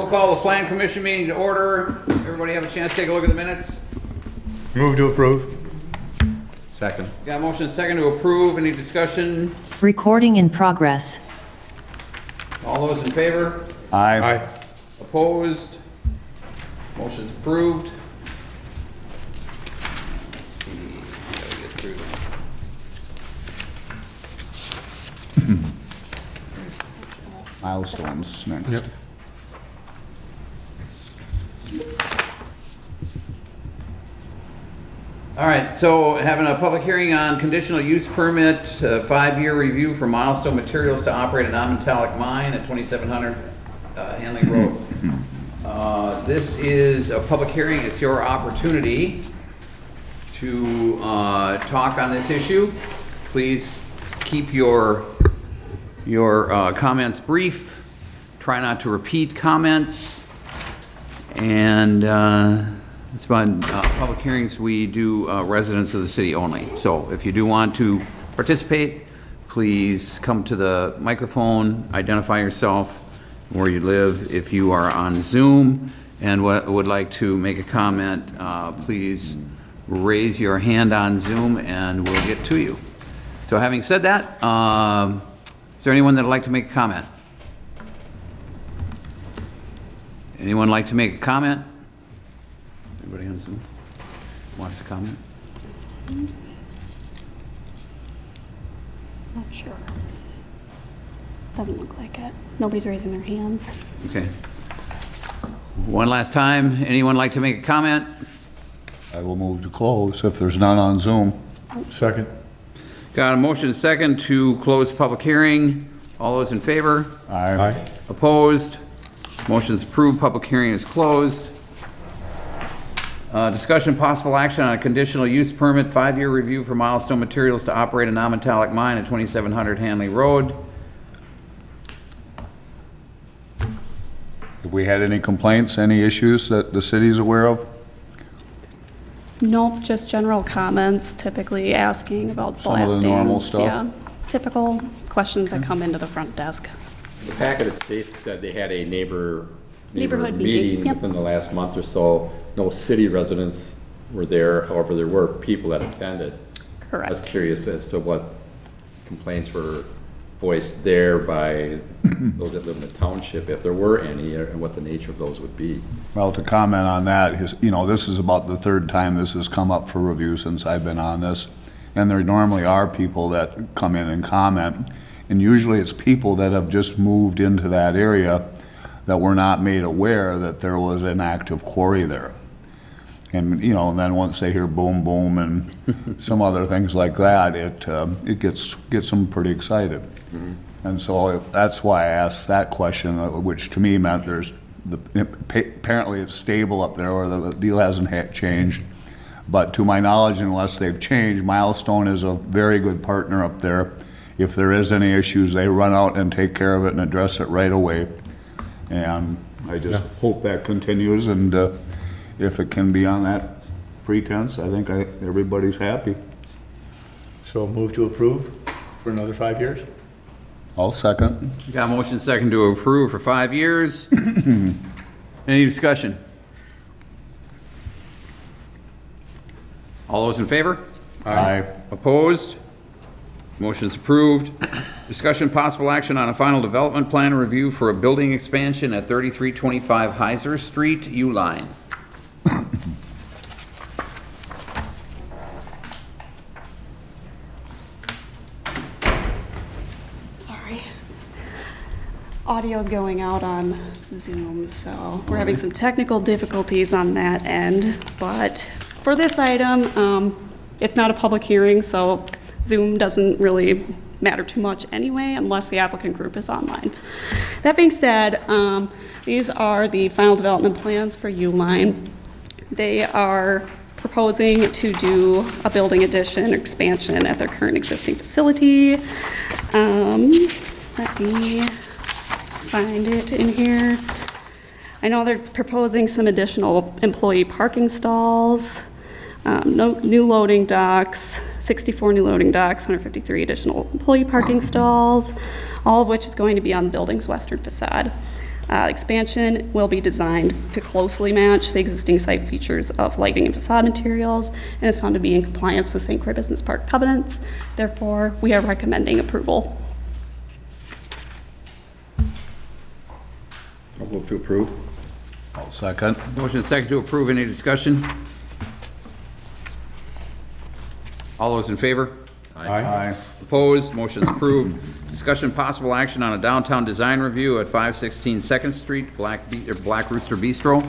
We'll call the Plan Commission meeting to order. Everybody have a chance to take a look at the minutes? Move to approve. Second. Got a motion and second to approve. Any discussion? Recording in progress. All those in favor? Aye. Opposed? Motion's approved. Let's see. Gotta get through that. Milestones next. Yep. All right, so having a public hearing on conditional use permit, 5-year review for Milestone Materials to operate a non-metallic mine at 2700 Hanley Road. This is a public hearing. It's your opportunity to talk on this issue. Please keep your comments brief. Try not to repeat comments. And it's been public hearings. We do residents of the city only. So if you do want to participate, please come to the microphone, identify yourself, where you live. If you are on Zoom and would like to make a comment, please raise your hand on Zoom and we'll get to you. So having said that, is there anyone that would like to make a comment? Anyone like to make a comment? Anybody on Zoom wants to comment? Not sure. Doesn't look like it. Nobody's raising their hands. Okay. One last time, anyone like to make a comment? I will move to close if there's none on Zoom. Second. Got a motion second to close public hearing. All those in favor? Aye. Opposed? Motion's approved. Public hearing is closed. Discussion possible action on a conditional use permit, 5-year review for Milestone Materials to operate a non-metallic mine at 2700 Hanley Road. Have we had any complaints, any issues that the city's aware of? Nope, just general comments, typically asking about Some of the blasting. normal stuff? Yeah, typical questions that come into the front desk. The packet had stated that they had a Neighborhood neighborhood meeting, meeting yep. within the last month or so. No city residents were there, however, there were people that attended. I was Correct. curious as to what complaints were voiced there by those that live in the township, if there were any, and what the nature of those would be. Well, to comment on that, this is about the third time this has come up for review since I've been on this. And there normally are people that come in and comment. And usually it's people that have just moved into that area that were not made aware that there was an active quarry there. And, and then once they hear boom, boom, and some other things like that, it gets them pretty excited. And so that's why I asked that question, which to me meant apparently it's stable up there, or the deal hasn't changed. But to my knowledge, unless they've changed, Milestone is a very good partner up there. If there is any issues, they run out and take care of it and address it right away. And I just hope that continues, and if it can be on that pretense, I think everybody's happy. So move to approve for another 5 years? I'll second. Got a motion second to approve for 5 years. Any discussion? All those in favor? Aye. Opposed? Motion's approved. Discussion possible action on a final development plan review for a building expansion at 3325 Heiser Street, Uline. Sorry. Audio's going out on Zoom, so we're having some technical difficulties on that end. But for this item, it's not a public hearing, so Zoom doesn't really matter too much anyway, unless the applicant group is online. That being said, these are the final development plans for Uline. They are proposing to do a building addition or expansion at their current existing facility. Let me find it in here. I know they're proposing some additional employee parking stalls, new loading docks, 64 new loading docks, 153 additional employee parking stalls, all of which is going to be on the building's western facade. Expansion will be designed to closely match the existing site features of lighting and facade materials and is found to be in compliance with St. Croix Business Park covenants. Therefore, we are recommending approval. I'll move to approve. I'll second. Motion is second to approve. Any discussion? All those in favor? Aye. Opposed? Motion is approved. Discussion possible action on a downtown design review at 516 Second Street, Black Rooster Bistro.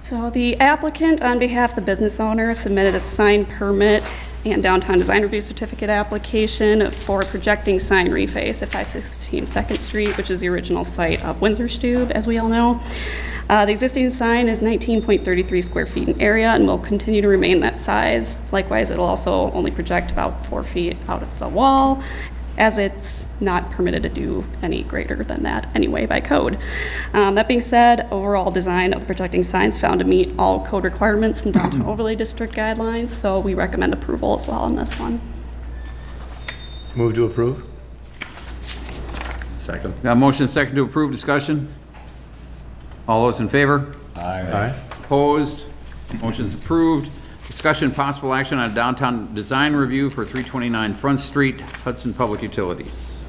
So the applicant, on behalf of the business owner, submitted a sign permit and downtown design review certificate application for projecting sign reface at 516 Second Street, which is the original site of Windsor Stube, as we all know. The existing sign is 19.33 square feet in area and will continue to remain that size. Likewise, it'll also only project about 4 feet out of the wall, as it's not permitted to do any greater than that anyway by code. That being said, overall design of the projecting signs found to meet all code requirements and downtown overlay district guidelines, so we recommend approval as well on this one. Move to approve? Second. Got a motion is second to approve. Discussion? All those in favor? Aye. Opposed? Motion is approved. Discussion possible action on a downtown design review for 329 Front Street, Hudson Public Utilities.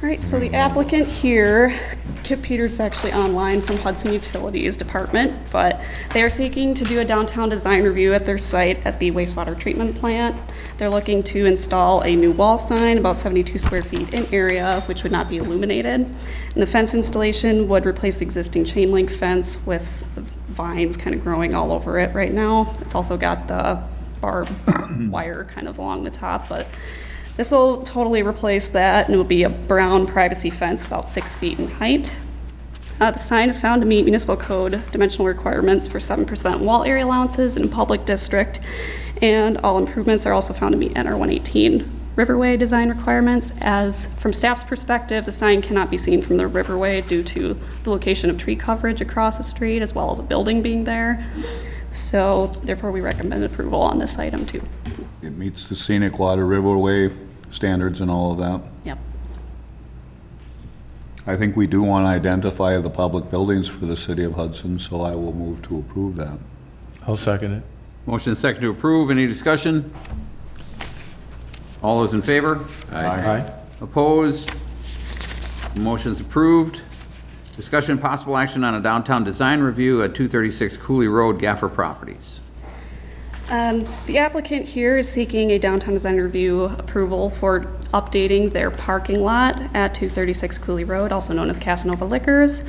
All right, so the applicant here, Kip Peters is actually online from Hudson Utilities Department, but they are seeking to do a downtown design review at their site at the wastewater treatment plant. They're looking to install a new wall sign, about 72 square feet in area, which would not be illuminated. And the fence installation would replace the existing chain link fence with the vines kind of growing all over it right now. It's also got the barbed wire kind of along the top, but this will totally replace that, and it will be a brown privacy fence about 6 feet in height. The sign is found to meet municipal code dimensional requirements for 7% wall area allowances in a public district, and all improvements are also found to meet NR 118 Riverway design requirements. As from staff's perspective, the sign cannot be seen from the Riverway due to the location of tree coverage across the street, as well as a building being there. So therefore, we recommend approval on this item too. It meets the scenic water riverway standards and all of that. Yep. I think we do want to identify the public buildings for the city of Hudson, so I will move to approve that. I'll second it. Motion is second to approve. Any discussion? All those in favor? Aye. Opposed? Motion is approved. Discussion possible action on a downtown design review at 236 Cooley Road, Gaffer Properties. The applicant here is seeking a downtown design review approval for updating their parking lot at 236 Cooley Road, also known as Casanova Liquors.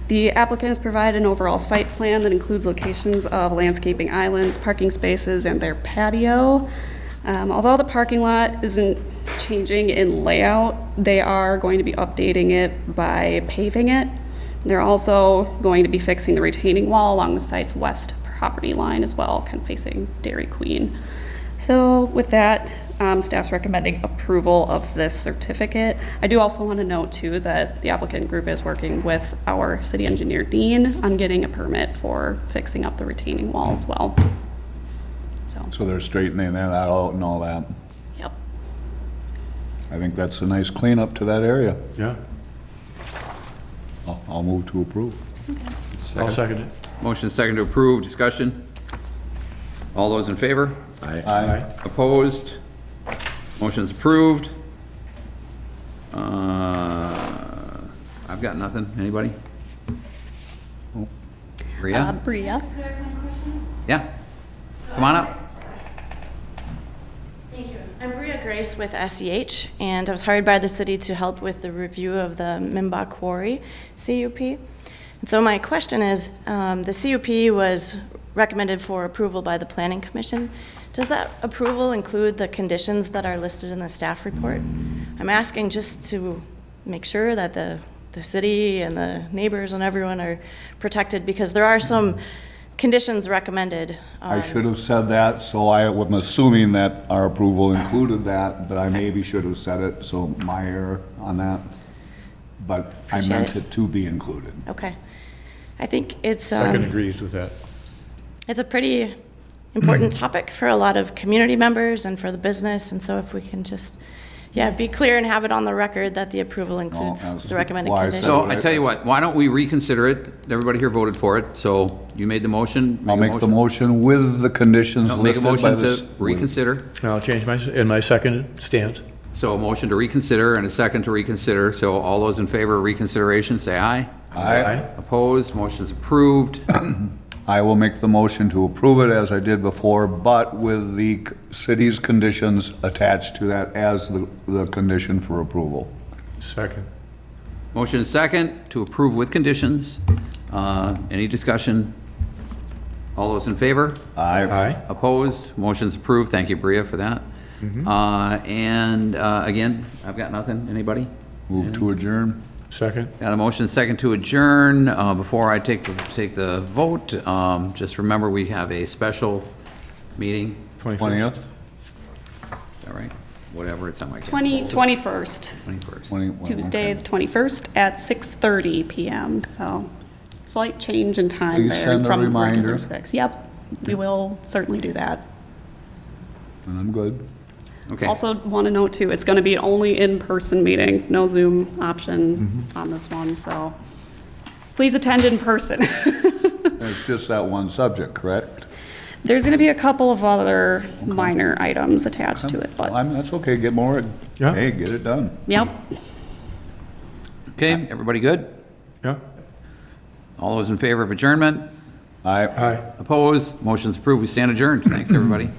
The applicant has provided an overall site plan that includes locations of landscaping islands, parking spaces, and their patio. Although the parking lot isn't changing in layout, they are going to be updating it by paving it. They're also going to be fixing the retaining wall along the site's west property line as well, kind of facing Dairy Queen. So with that, staff's recommending approval of this certificate. I do also want to note too that the applicant group is working with our city engineer Dean on getting a permit for fixing up the retaining wall as well. So they're straightening that out and all that. Yep. I think that's a nice cleanup to that area. Yeah. I'll move to approve. I'll second it. Motion is second to approve. Discussion? All those in favor? Aye. Opposed? Motion is approved. I've got nothing. Anybody? Bria? Bria. Yeah? Come on up. Thank you. I'm Bria Grace with SEH, and I was hired by the city to help with the review of the Mimbach Quarry CUP. And so my question is, the CUP was recommended for approval by the Planning Commission. Does that approval include the conditions that are listed in the staff report? I'm asking just to make sure that the city and the neighbors and everyone are protected, because there are some conditions recommended. I should have said that, so I am assuming that our approval included that, but I maybe should have said it, so my error on that. But I Appreciate meant it. it to be included. Okay. I think it's Second agrees with that. it's a pretty important topic for a lot of community members and for the business, and so if we can just Yeah, be clear and have it on the record that the approval includes as the recommended why I conditions. said So I tell you what, why don't we reconsider it? Everybody here voted for it, so you made the motion. I'll make the motion with the conditions No, Make a listed by motion this. to reconsider. Now I'll change my second stance. So a motion to reconsider and a second to reconsider. So all those in favor of reconsideration, say aye. Aye. Opposed, motion is approved. I will make the motion to approve it as I did before, but with the city's conditions attached to that as the condition for approval. Second. Motion is second to approve with conditions. Any discussion? All those in favor? Aye. Opposed, motion's approved. Thank you, Bria, for that. Again, I've got nothing. Anybody? Move to adjourn. Second. Got a motion second to adjourn. Before I take the vote, just remember we have a special meeting. 20th? Is that right? Whatever, it's on my. 21st, 21st. Tuesday, the 21st, at 6:30 PM. So slight change in time Please there send a from reminder. regular 6. Yep, we will certainly do that. And I'm good. Okay. Also want to note too, it's going to be only in-person meeting, no Zoom option on this one, so please attend in person. And it's just that one subject, correct? There's going to be a couple of other minor items attached to it, but, That's okay, get more, Yeah. hey, get it done. yep. Okay, everybody good? Yeah. All those in favor of adjournment? Aye. Aye. Opposed? Motion's approved. We stand adjourned. Thanks, everybody.